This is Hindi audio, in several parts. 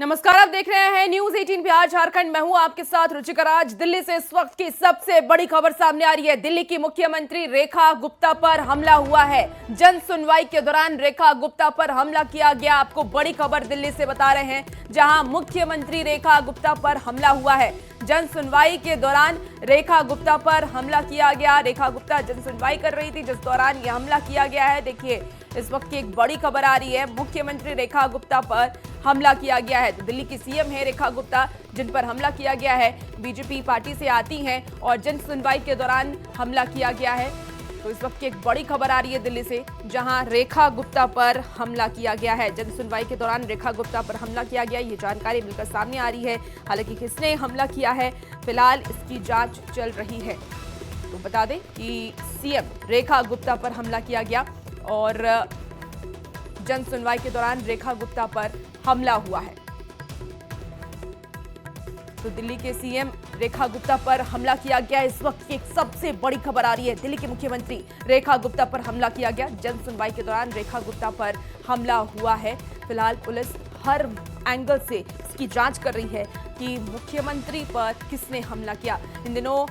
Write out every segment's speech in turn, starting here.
नमस्कार, आप देख रहे हैं न्यूज 18 बिहार झारखंड। मैं हूं आपके साथ रुचिकर। आज दिल्ली से इस वक्त की सबसे बड़ी खबर सामने आ रही है। दिल्ली की मुख्यमंत्री रेखा गुप्ता पर हमला हुआ है। जन सुनवाई के दौरान रेखा गुप्ता पर हमला किया गया। आपको बड़ी खबर दिल्ली से बता रहे हैं, जहां मुख्यमंत्री रेखा गुप्ता पर हमला हुआ है। जन सुनवाई के दौरान रेखा गुप्ता पर हमला किया गया। रेखा गुप्ता जन सुनवाई कर रही थी, जिस दौरान यह हमला किया गया है। देखिए, इस वक्त की एक बड़ी खबर आ रही है, मुख्यमंत्री रेखा गुप्ता पर हमला किया गया है। तो दिल्ली की सीएम है रेखा गुप्ता, जिन पर हमला किया गया है। बीजेपी पार्टी से आती हैं और जन सुनवाई के दौरान हमला किया गया है। तो इस वक्त की एक बड़ी खबर आ रही है दिल्ली से, जहां रेखा गुप्ता पर हमला किया गया है। जन सुनवाई के दौरान रेखा गुप्ता पर हमला किया गया, ये जानकारी मिलकर सामने आ रही है। हालांकि किसने हमला किया है, फिलहाल इसकी जांच चल रही है। तो बता दें कि सीएम रेखा गुप्ता पर हमला किया गया और जन सुनवाई के दौरान रेखा गुप्ता पर हमला हुआ है। तो दिल्ली के सीएम रेखा गुप्ता पर हमला किया गया। इस वक्त की एक सबसे बड़ी खबर आ रही है, दिल्ली के मुख्यमंत्री रेखा गुप्ता पर हमला किया गया। जन सुनवाई के दौरान रेखा गुप्ता पर हमला हुआ है। फिलहाल पुलिस हर एंगल से इसकी जांच कर रही है कि मुख्यमंत्री पर किसने हमला किया। इन दिनों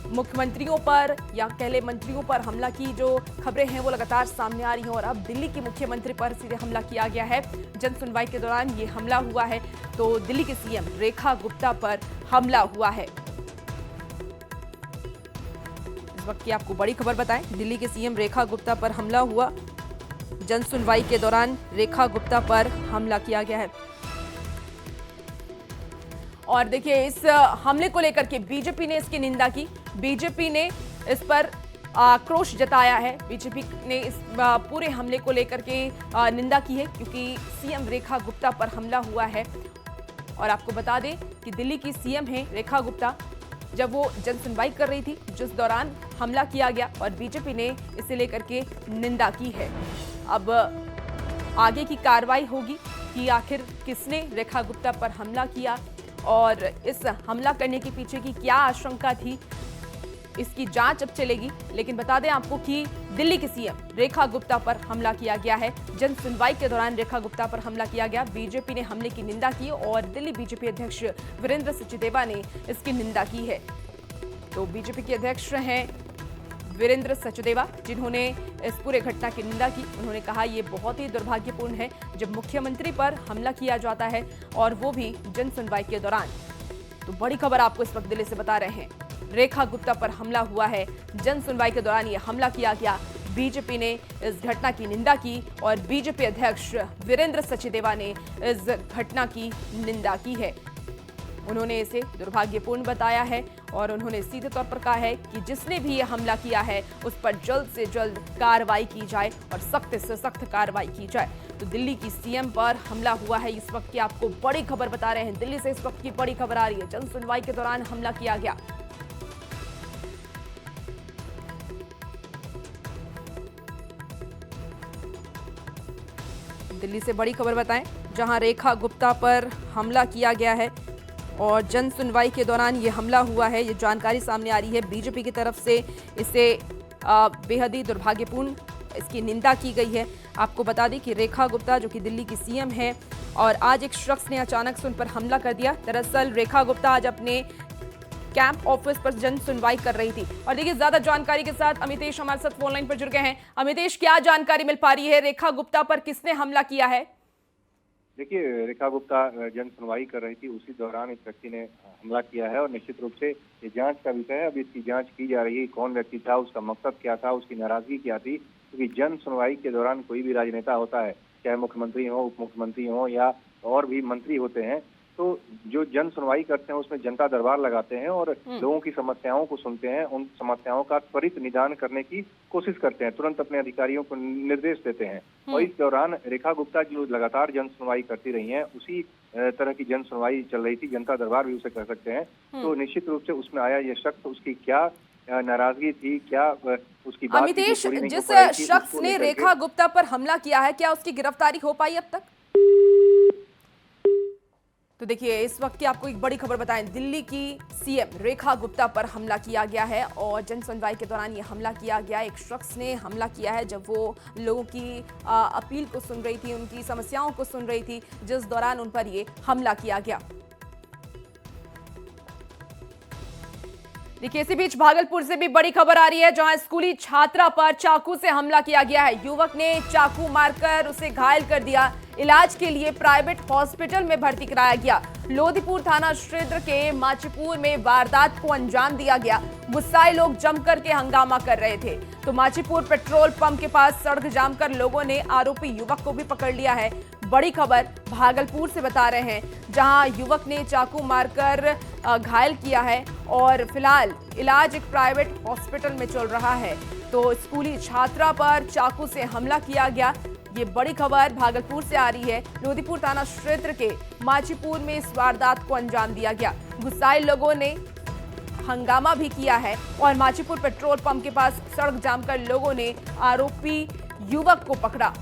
मुख्यमंत्रियों पर या पहले मंत्रियों पर हमला की जो खबरें हैं वो लगातार सामने आ रही हैं, और अब दिल्ली के मुख्यमंत्री पर सीधे हमला किया गया है। जन सुनवाई के दौरान ये हमला हुआ है। तो दिल्ली के सीएम रेखा गुप्ता पर हमला हुआ है। इस वक्त की आपको बड़ी खबर बताएं, दिल्ली के सीएम रेखा गुप्ता पर हमला हुआ। जन सुनवाई के दौरान रेखा गुप्ता पर हमला किया गया है। और देखिए, इस हमले को लेकर के बीजेपी ने इसकी निंदा की। बीजेपी ने इस पर आक्रोश जताया है। बीजेपी ने इस पूरे हमले को लेकर के निंदा की है, क्योंकि सीएम रेखा गुप्ता पर हमला हुआ है। और आपको बता दें कि दिल्ली की सीएम है रेखा गुप्ता, जब वो जन सुनवाई कर रही थी, जिस दौरान हमला किया गया, और बीजेपी ने इसे लेकर के निंदा की है। अब आगे की कार्रवाई होगी कि आखिर किसने रेखा गुप्ता पर हमला किया और इस हमला करने के पीछे की क्या आशंका थी, इसकी जांच अब चलेगी। लेकिन बता दें आपको कि दिल्ली के सीएम रेखा गुप्ता पर हमला किया गया है। जन सुनवाई के दौरान रेखा गुप्ता पर हमला किया गया। बीजेपी ने हमले की निंदा की और दिल्ली बीजेपी अध्यक्ष वीरेंद्र सचदेवा ने इसकी निंदा की है। तो बीजेपी के अध्यक्ष हैं वीरेंद्र सचदेवा, जिन्होंने इस पूरे घटना की निंदा की। उन्होंने कहा, ये बहुत ही दुर्भाग्यपूर्ण है जब मुख्यमंत्री पर हमला किया जाता है, और वो भी जन सुनवाई के दौरान। तो बड़ी खबर आपको इस वक्त दिल्ली से बता रहे हैं, रेखा गुप्ता पर हमला हुआ है। जन सुनवाई के दौरान ये हमला किया गया। बीजेपी ने इस घटना की निंदा की और बीजेपी अध्यक्ष वीरेंद्र सचदेवा ने इस घटना की निंदा की है। उन्होंने इसे दुर्भाग्यपूर्ण बताया है और उन्होंने सीधे तौर पर कहा है कि जिसने भी ये हमला किया है उस पर जल्द से जल्द कार्रवाई की जाए और सख्त से सख्त कार्रवाई की जाए। तो दिल्ली की सीएम पर हमला हुआ है। इस वक्त की आपको बड़ी खबर बता रहे हैं, दिल्ली से इस वक्त की बड़ी खबर आ रही है। जन सुनवाई के दौरान हमला किया गया। दिल्ली से बड़ी खबर बताएं, जहां रेखा गुप्ता पर हमला किया गया है और जन सुनवाई के दौरान ये हमला हुआ है। ये जानकारी सामने आ रही है। बीजेपी की तरफ से इसे बेहद ही दुर्भाग्यपूर्ण इसकी निंदा की गई है। आपको बता दें कि रेखा गुप्ता, जो कि दिल्ली की सीएम है, और आज एक शख्स ने अचानक से उन पर हमला कर दिया। दरअसल रेखा गुप्ता आज अपने कैंप ऑफिस पर जन सुनवाई कर रही थी। और देखिए, ज्यादा जानकारी के साथ अमितेश हमारे साथ फोन लाइन पर जुड़ गए हैं। अमितेश, क्या जानकारी मिल पा रही है? रेखा गुप्ता पर किसने हमला किया है? देखिए, रेखा गुप्ता जन सुनवाई कर रही थी, उसी दौरान इस व्यक्ति ने हमला किया है और निश्चित रूप से ये जांच का विषय है। अभी इसकी जांच की जा रही है। कौन व्यक्ति था, उसका मकसद क्या था, उसकी नाराजगी क्या थी, क्योंकि जन सुनवाई के दौरान कोई भी राजनेता होता है, चाहे मुख्यमंत्री हो, उप मुख्यमंत्री हो या और भी मंत्री होते हैं, तो जो जन सुनवाई करते हैं उसमें जनता दरबार लगाते हैं और लोगों की समस्याओं को सुनते हैं, उन समस्याओं का त्वरित निदान करने की कोशिश करते हैं, तुरंत अपने अधिकारियों को निर्देश देते हैं। और इस दौरान रेखा गुप्ता जो लगातार जन सुनवाई करती रही हैं, उसी तरह की जन सुनवाई चल रही थी। जनता दरबार भी उसे कह सकते हैं। तो निश्चित रूप से उसमें आया ये शख्स, उसकी क्या नाराजगी थी, क्या उसकी बात अमितेश, जिस शख्स ने रेखा गुप्ता पर हमला किया है, क्या उसकी गिरफ्तारी हो पाई अब तक? तो तो देखिए इस वक्त की आपको एक बड़ी खबर बताएं, दिल्ली की सीएम रेखा गुप्ता पर हमला किया गया है और जन सुनवाई के दौरान ये हमला किया गया। एक शख्स ने हमला किया है जब वो लोगों की अपील को सुन रही थी, उनकी समस्याओं को सुन रही थी, जिस दौरान उन पर ये हमला किया गया। देखिए इसी बीच भागलपुर से भी बड़ी खबर आ रही है, जहां स्कूली छात्रा पर चाकू से हमला किया गया है। युवक ने चाकू मारकर उसे घायल कर दिया। इलाज के लिए प्राइवेट हॉस्पिटल में भर्ती कराया गया। लोधीपुर थाना क्षेत्र के माचीपुर में वारदात को अंजाम दिया गया। गुस्साए लोग जमकर के हंगामा कर रहे थे, तो माचीपुर पेट्रोल पंप के पास सड़क जाम कर लोगों ने आरोपी युवक को भी पकड़ लिया है। बड़ी खबर भागलपुर से बता रहे हैं, जहां युवक ने चाकू मारकर घायल किया है और फिलहाल इलाज एक प्राइवेट हॉस्पिटल में चल रहा है। तो स्कूली छात्रा पर चाकू से हमला किया गया। ये बड़ी खबर भागलपुर से आ रही है। लोधीपुर थाना क्षेत्र के माचीपुर में इस वारदात को अंजाम दिया गया। गुस्साए लोगों ने हंगामा भी किया है और माचीपुर पेट्रोल पंप के पास सड़क जाम कर लोगों ने आरोपी युवक को पकड़ा।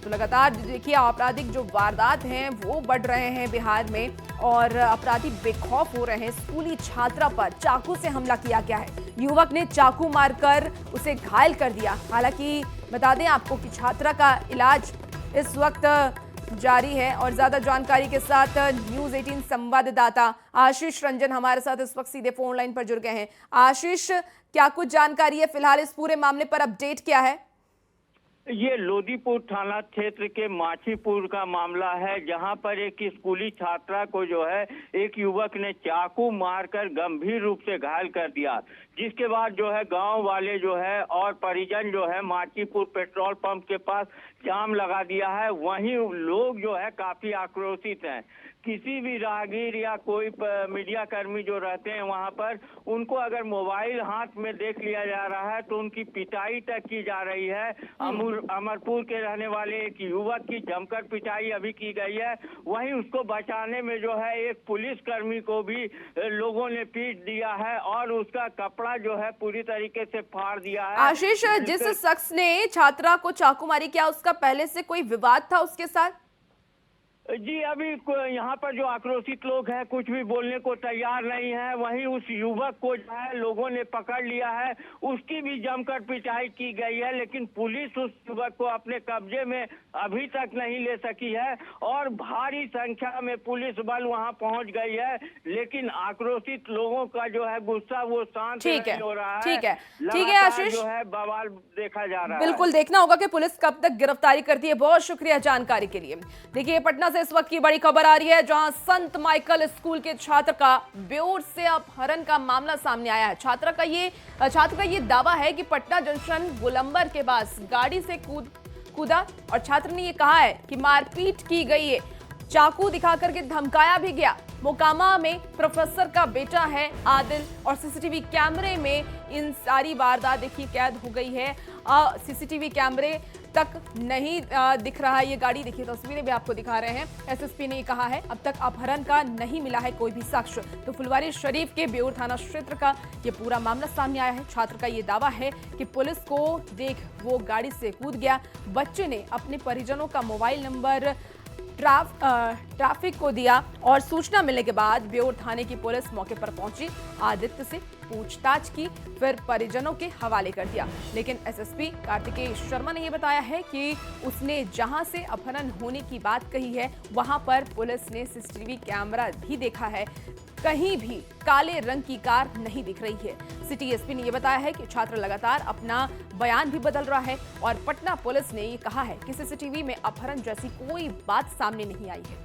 तो लगातार देखिए आपराधिक जो वारदात हैं वो बढ़ रहे हैं बिहार में और अपराधी बेखौफ हो रहे हैं। स्कूली छात्रा पर चाकू से हमला किया गया है। युवक ने चाकू मारकर उसे घायल कर दिया। हालांकि बता दें आपको कि छात्रा का इलाज इस वक्त जारी है और ज्यादा जानकारी के साथ न्यूज़ 18 संवाददाता आशीष रंजन हमारे साथ इस वक्त सीधे फोन लाइन पर जुड़ गए हैं। आशीष, क्या कुछ जानकारी है फिलहाल इस पूरे मामले पर, अपडेट क्या है? ये लोधीपुर थाना क्षेत्र के माचीपुर का मामला है, जहां पर एक स्कूली छात्रा को जो है एक युवक ने चाकू मारकर गंभीर रूप से घायल कर दिया, जिसके बाद जो है गांव वाले जो है और परिजन जो है माचीपुर पेट्रोल पंप के पास जाम लगा दिया है। वहीं लोग जो है काफी आक्रोशित हैं। किसी भी राहगीर या कोई मीडिया कर्मी जो रहते हैं वहां पर, उनको अगर मोबाइल हाथ में देख लिया जा रहा है तो उनकी पिटाई तक की जा रही है। अमरपुर के रहने वाले एक युवक की जमकर पिटाई अभी की गई है। वहीं उसको बचाने में जो है एक पुलिसकर्मी को भी लोगों ने पीट दिया है और उसका कपड़ा जो है पूरी तरीके से फाड़ दिया है। आशीष, जिस शख्स ने छात्रा को चाकू मारी, क्या उसका पहले से कोई विवाद था उसके साथ? जी, अभी यहाँ पर जो आक्रोशित लोग हैं कुछ भी बोलने को तैयार नहीं है। वहीं उस युवक को जो है लोगों ने पकड़ लिया है, उसकी भी जमकर पिटाई की गई है, लेकिन पुलिस उस युवक को अपने कब्जे में अभी तक नहीं ले सकी है और भारी संख्या में पुलिस बल वहां पहुंच गई है, लेकिन आक्रोशित लोगों का जो है गुस्सा वो शांत नहीं हो रहा है। ठीक है आशीष, जो है बवाल देखा जा रहा है। बिल्कुल देखना होगा कि पुलिस कब तक गिरफ्तारी करती है। बहुत शुक्रिया जानकारी के लिए। देखिए पटना से इस वक्त की बड़ी खबर आ रही है, जहां संत माइकल स्कूल के छात्र का बेऊर से अपहरण का मामला सामने आया है। छात्र का ये दावा है कि पटना जंक्शन गोलंबर के पास गाड़ी से कूदा और छात्र ने ये कहा है कि मारपीट की गई है, चाकू दिखाकर के धमकाया भी गया। मोकामा में प्रोफेसर का बेटा है आदिल और सीसीटीवी कैमरे में इन सारी वारदात देखिए कैद हो गई है। सीसीटीवी कैमरे तक नहीं दिख रहा है ये गाड़ी। देखिए तस्वीरें भी आपको दिखा रहे हैं। एसएसपी ने कहा है अब तक अपहरण का नहीं मिला है कोई भी साक्ष्य। तो फुलवारी शरीफ के बेऊर थाना क्षेत्र का ये पूरा मामला सामने आया है। छात्र का ये दावा है कि पुलिस को देख वो गाड़ी से कूद गया। बच्चे ने अपने परिजनों का मोबाइल नंबर ट्रैफिक को दिया और सूचना मिलने के बाद बेऊर थाने की पुलिस मौके पर पहुंची, आदित्य से पूछताछ की, फिर परिजनों के हवाले कर दिया। लेकिन एसएसपी कार्तिकेय शर्मा ने यह बताया है कि उसने जहां से अपहरण होने की बात कही है वहां पर पुलिस ने सीसीटीवी कैमरा भी देखा है, कहीं भी काले रंग की कार नहीं दिख रही है। सिटी एसपी ने यह बताया है कि छात्र लगातार अपना बयान भी बदल रहा है और पटना पुलिस ने ये कहा है कि सीसीटीवी में अपहरण जैसी कोई बात सामने नहीं आई है।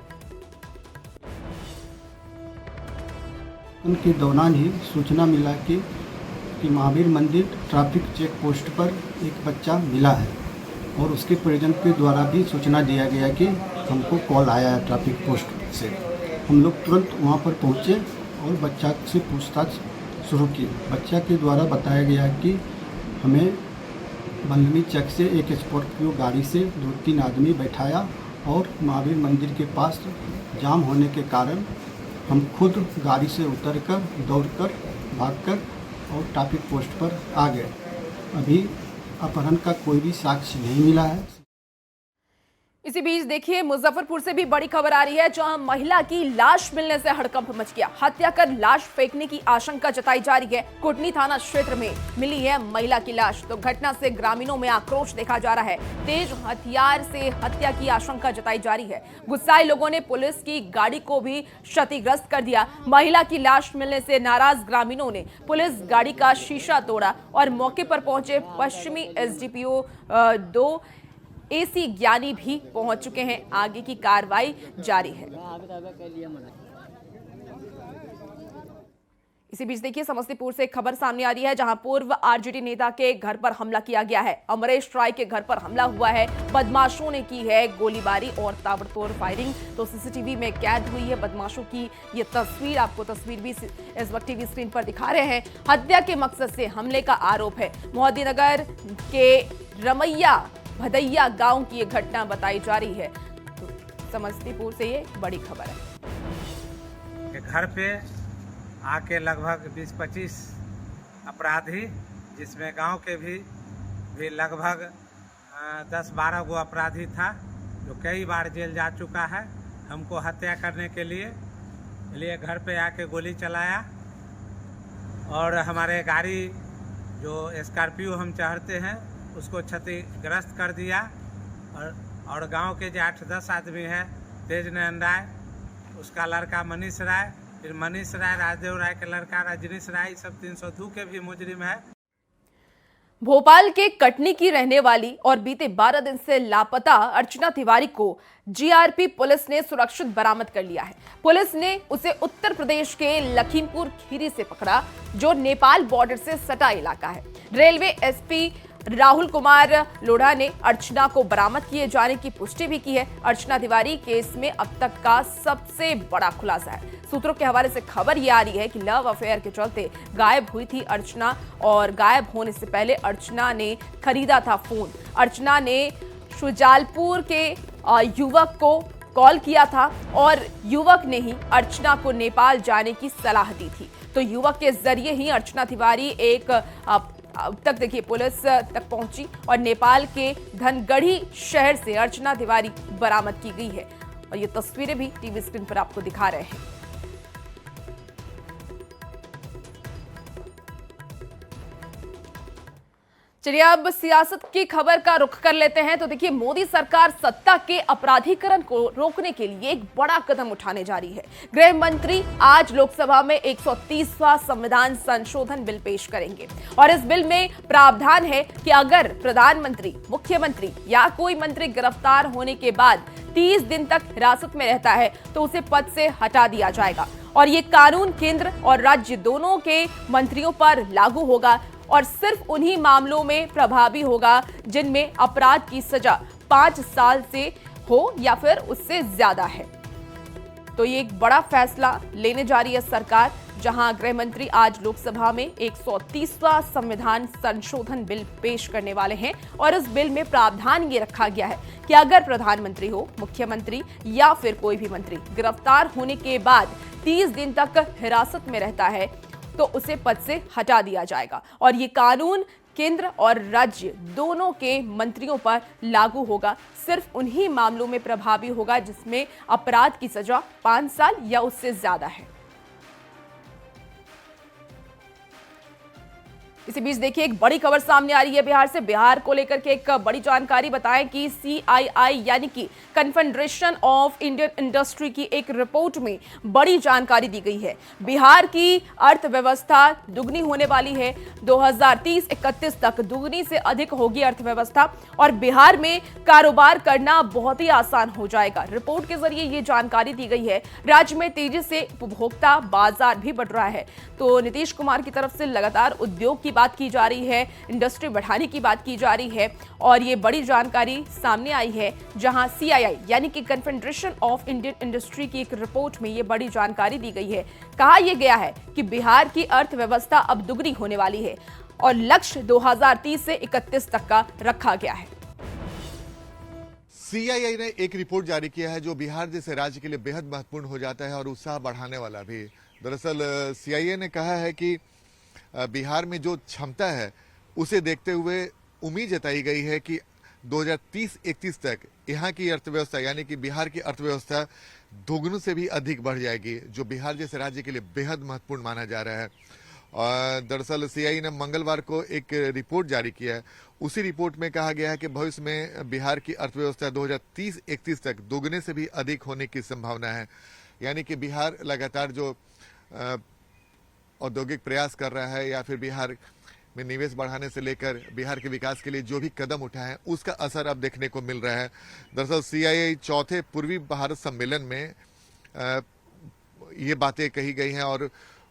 उनके दौरान ही सूचना मिला कि महावीर मंदिर ट्रैफिक चेक पोस्ट पर एक बच्चा मिला है और उसके परिजन के द्वारा भी सूचना दिया गया कि हमको कॉल आया है ट्रैफिक पोस्ट से। हम लोग तुरंत वहां पर पहुंचे और बच्चा से पूछताछ शुरू की। बच्चा के द्वारा बताया गया कि हमें बंदनी चक से एक स्कॉर्पियो गाड़ी से 2-3 आदमी बैठाया और महावीर मंदिर के पास जाम होने के कारण हम खुद गाड़ी से उतरकर दौड़कर भागकर और ट्रैफिक पोस्ट पर आ गए। अभी अपहरण का कोई भी साक्ष्य नहीं मिला है। इसी बीच देखिए मुजफ्फरपुर से भी बड़ी खबर आ रही है, जहां महिला की लाश मिलने से हड़कंप मच गया। हत्या कर लाश फेंकने की आशंका जताई जा रही है। कुटनी थाना क्षेत्र में मिली है महिला की लाश। तो घटना से ग्रामीणों में आक्रोश देखा जा रहा है। तेज हथियार से हत्या की आशंका जताई जा रही है। गुस्साए लोगों ने पुलिस की गाड़ी को भी क्षतिग्रस्त कर दिया। महिला की लाश मिलने से नाराज ग्रामीणों ने पुलिस गाड़ी का शीशा तोड़ा और मौके पर पहुंचे पश्चिमी एसडीपीओ 2 एसी ज्ञानी भी पहुंच चुके हैं। आगे की कार्रवाई जारी है। इसी बीच देखिए समस्तीपुर से एक खबर सामने आ रही है, जहां पूर्व आरजेडी नेता के घर पर हमला किया गया है। अमरेश राय के घर पर हमला हुआ है। बदमाशों ने की है गोलीबारी और ताबड़तोड़ फायरिंग। तो सीसीटीवी में कैद हुई है बदमाशों की ये तस्वीर। आपको तस्वीर भी इस वक्त टीवी स्क्रीन पर दिखा रहे हैं। हत्या के मकसद से हमले का आरोप है। मोहद्दीनगर के रमैया भदैया गांव की ये घटना बताई जा रही है। तो समस्तीपुर से ये बड़ी खबर है। घर पे आके लगभग 20-25 अपराधी, जिसमें गांव के भी लगभग 10-12 गो अपराधी था, जो कई बार जेल जा चुका है। हमको हत्या करने के लिए घर पे आके गोली चलाया और हमारे गाड़ी जो स्कॉर्पियो हम चढ़ते हैं उसको क्षतिग्रस्त कर दिया। और गांव के जो 8-10 आदमी हैं, तेज नयन राय, उसका लड़का मनीष राय, फिर मनीष राय, राजदेव राय के लड़का रजनीश राय, सब 302 के भी मुजरिम है। भोपाल के कटनी की रहने वाली और बीते 12 दिन से लापता अर्चना तिवारी को जीआरपी पुलिस ने सुरक्षित बरामद कर लिया है। पुलिस ने उसे उत्तर प्रदेश के लखीमपुर खीरी से पकड़ा, जो नेपाल बॉर्डर से सटा इलाका है। रेलवे एसपी राहुल कुमार लोढ़ा ने अर्चना को बरामद किए जाने की पुष्टि भी की है। अर्चना तिवारी केस में अब तक का सबसे बड़ा खुलासा है। सूत्रों के हवाले से खबर यह आ रही है कि लव अफेयर के चलते गायब हुई थी अर्चना, और गायब होने से पहले अर्चना ने खरीदा था फोन। अर्चना ने शुजालपुर के युवक को कॉल किया था और युवक ने ही अर्चना को नेपाल जाने की सलाह दी थी। तो युवक के जरिए ही अर्चना तिवारी अब तक देखिए पुलिस तक पहुंची और नेपाल के धनगढ़ी शहर से अर्चना तिवारी बरामद की गई है। और ये तस्वीरें भी टीवी स्क्रीन पर आपको दिखा रहे हैं। चलिए अब सियासत की खबर का रुख कर लेते हैं। तो देखिए मोदी सरकार सत्ता के अपराधीकरण को रोकने के लिए एक बड़ा कदम उठाने जा रही है। गृह मंत्री आज लोकसभा में 130वां संविधान संशोधन बिल पेश करेंगे और इस बिल में प्रावधान है कि अगर प्रधानमंत्री, मुख्यमंत्री या कोई मंत्री गिरफ्तार होने के बाद 30 दिन तक हिरासत में रहता है तो उसे पद से हटा दिया जाएगा। और ये कानून केंद्र और राज्य दोनों के मंत्रियों पर लागू होगा और सिर्फ उन्हीं मामलों में प्रभावी होगा जिनमें अपराध की सजा 5 साल से हो या फिर उससे ज्यादा है। तो ये एक बड़ा फैसला लेने जा रही है सरकार, जहां गृह मंत्री आज लोकसभा में 130वां संविधान संशोधन बिल पेश करने वाले हैं। और इस बिल में प्रावधान ये रखा गया है कि अगर प्रधानमंत्री हो, मुख्यमंत्री या फिर कोई भी मंत्री गिरफ्तार होने के बाद 30 दिन तक हिरासत में रहता है तो उसे पद से हटा दिया जाएगा। और ये कानून केंद्र और राज्य दोनों के मंत्रियों पर लागू होगा। सिर्फ उन्हीं मामलों में प्रभावी होगा जिसमें अपराध की सजा 5 साल या उससे ज्यादा है। इसी बीच देखिए एक बड़ी खबर सामने आ रही है बिहार से। बिहार को लेकर के एक बड़ी जानकारी बताएं कि CII यानी कि कन्फेडरेशन ऑफ इंडियन इंडस्ट्री की एक रिपोर्ट में बड़ी जानकारी दी गई है। बिहार की अर्थव्यवस्था दुगनी होने वाली है। 2030-31 तक दुगनी से अधिक होगी अर्थव्यवस्था और बिहार में कारोबार करना बहुत ही आसान हो जाएगा। रिपोर्ट के जरिए ये जानकारी दी गई है। राज्य में तेजी से उपभोक्ता बाजार भी बढ़ रहा है। तो नीतीश कुमार की तरफ से लगातार उद्योग की बात की जा रही है, इंडस्ट्री बढ़ाने की बात की जा रही है और ये बड़ी जानकारी सामने आई है, जहां CII यानी कि कन्फेडरेशन ऑफ इंडियन इंडस्ट्री की एक रिपोर्ट में ये बड़ी जानकारी दी गई है। कहा यह गया है कि बिहार की अर्थव्यवस्था अब दुगनी होने वाली है और लक्ष्य 2030 से 31 तक का रखा गया है। CII ने एक रिपोर्ट जारी किया है जो बिहार जैसे राज्य के लिए बेहद महत्वपूर्ण हो जाता है और उत्साह बढ़ाने वाला भी। दरअसल CII ने कहा है कि बिहार में जो क्षमता है उसे देखते हुए उम्मीद जताई गई है कि 2030-31 तक यहाँ की अर्थव्यवस्था यानी कि बिहार की अर्थव्यवस्था दोगुनों से भी अधिक बढ़ जाएगी, जो बिहार जैसे राज्य के लिए बेहद महत्वपूर्ण माना जा रहा है। दरअसल सीआईए ने मंगलवार को एक रिपोर्ट जारी किया है। उसी रिपोर्ट में कहा गया है कि भविष्य में बिहार की अर्थव्यवस्था 2030-31 तक दोगुने से भी अधिक होने की संभावना है। यानी कि बिहार लगातार जो औद्योगिक प्रयास कर रहा है या फिर बिहार में निवेश बढ़ाने से लेकर बिहार के विकास के लिए जो भी कदम उठाए हैं उसका असर अब देखने को मिल रहा है। दरअसल सीआईए चौथे पूर्वी भारत सम्मेलन में ये बातें कही गई हैं और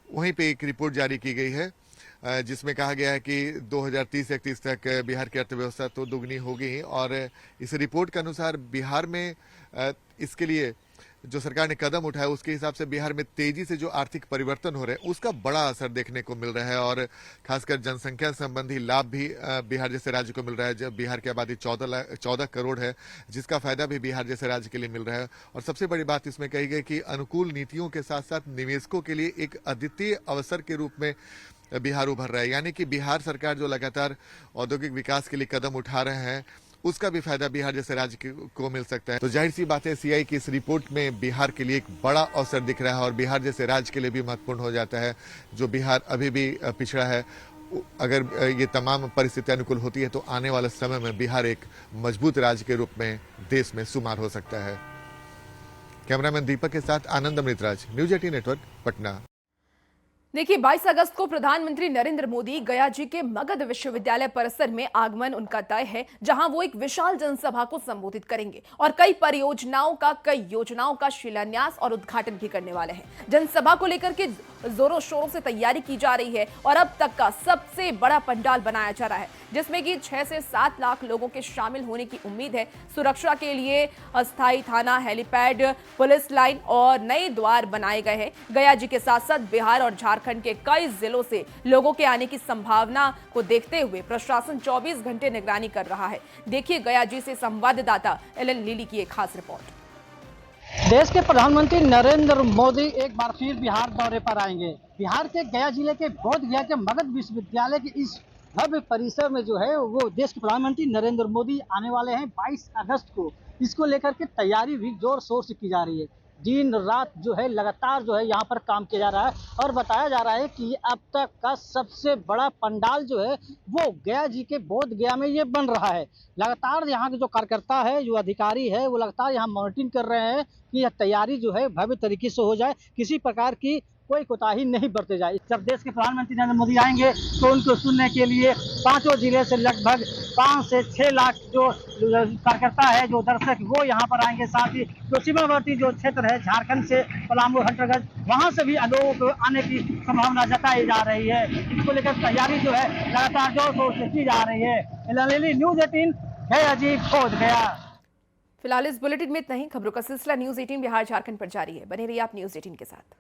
वहीं पे एक रिपोर्ट जारी की गई है जिसमें कहा गया है कि 2030-31 तक बिहार की अर्थव्यवस्था तो दुगनी होगी। और इस रिपोर्ट के अनुसार बिहार में इसके लिए जो सरकार ने कदम उठाया उसके हिसाब से बिहार में तेजी से जो आर्थिक परिवर्तन हो रहे हैं उसका बड़ा असर देखने को मिल रहा है। और खासकर जनसंख्या संबंधी लाभ भी बिहार जैसे राज्य को मिल रहा है। जब बिहार की आबादी 14 करोड़ है, जिसका फायदा भी बिहार जैसे राज्य के लिए मिल रहा है। और सबसे बड़ी बात इसमें कही गई कि अनुकूल नीतियों के साथ साथ निवेशकों के लिए एक अद्वितीय अवसर के रूप में बिहार उभर रहा है। यानी कि बिहार सरकार जो लगातार औद्योगिक विकास के लिए कदम उठा रहे हैं उसका भी फायदा बिहार जैसे राज्य को मिल सकता है। तो जाहिर सी बात है सीआईए की इस रिपोर्ट में बिहार के लिए एक बड़ा अवसर दिख रहा है और बिहार जैसे राज्य के लिए भी महत्वपूर्ण हो जाता है। जो बिहार अभी भी पिछड़ा है, अगर ये तमाम परिस्थितियां अनुकूल होती है तो आने वाले समय में बिहार एक मजबूत राज्य के रूप में देश में शुमार हो सकता है। कैमरामैन दीपक के साथ आनंद अमृतराज, न्यूज 18 नेटवर्क, पटना। देखिए 22 अगस्त को प्रधानमंत्री नरेंद्र मोदी गया जी के मगध विश्वविद्यालय परिसर में आगमन उनका तय है, जहां वो एक विशाल जनसभा को संबोधित करेंगे और कई योजनाओं का शिलान्यास और उद्घाटन भी करने वाले हैं। जनसभा को लेकर के जोरों शोरों से तैयारी की जा रही है और अब तक का सबसे बड़ा पंडाल बनाया जा रहा है, जिसमें कि 6 से 7 लाख लोगों के शामिल होने की उम्मीद है। सुरक्षा के लिए अस्थायी थाना, हेलीपैड, पुलिस लाइन और नए द्वार बनाए गए हैं। गया जी के साथ साथ बिहार और झारखंड के कई जिलों से लोगों के आने की संभावना को देखते हुए प्रशासन 24 घंटे निगरानी कर रहा है। देखिए गया जी से संवाददाता एलन लीली की एक खास रिपोर्ट। देश के प्रधानमंत्री नरेंद्र मोदी एक बार फिर बिहार दौरे पर आएंगे। बिहार के गया जिले के बोधगया के मगध विश्वविद्यालय के इस भव्य परिसर में जो है वो देश के प्रधानमंत्री नरेंद्र मोदी आने वाले हैं 22 अगस्त को। इसको लेकर के तैयारी भी जोर शोर से की जा रही है। दिन रात जो है लगातार जो है यहाँ पर काम किया जा रहा है और बताया जा रहा है कि अब तक का सबसे बड़ा पंडाल जो है वो गया जी के बोध गया में ये बन रहा है। लगातार यहाँ के जो कार्यकर्ता है, जो अधिकारी है, वो लगातार यहाँ मॉनिटरिंग कर रहे हैं कि यह तैयारी जो है भव्य तरीके से हो जाए, किसी प्रकार की कोई कोताही नहीं बरते जाए। जब देश के प्रधानमंत्री नरेंद्र मोदी आएंगे तो उनको सुनने के लिए पांचों जिले से लगभग 5 से 6 लाख जो कार्यकर्ता है, जो दर्शक, वो यहाँ पर आएंगे। साथ ही जो सीमावर्ती जो क्षेत्र है झारखंड से पलामू, हंटरगंज, वहाँ से भी लोगों को आने की संभावना जताई जा रही है। इसको लेकर तैयारी जो है लगातार जोर शोर से की जा रही है। न्यूज 18 गया जी बोध गया। फिलहाल इस बुलेटिन में इतना ही। खबरों का सिलसिला न्यूज 18 बिहार झारखंड पर जारी है। बने रहिए आप न्यूज 18 के साथ।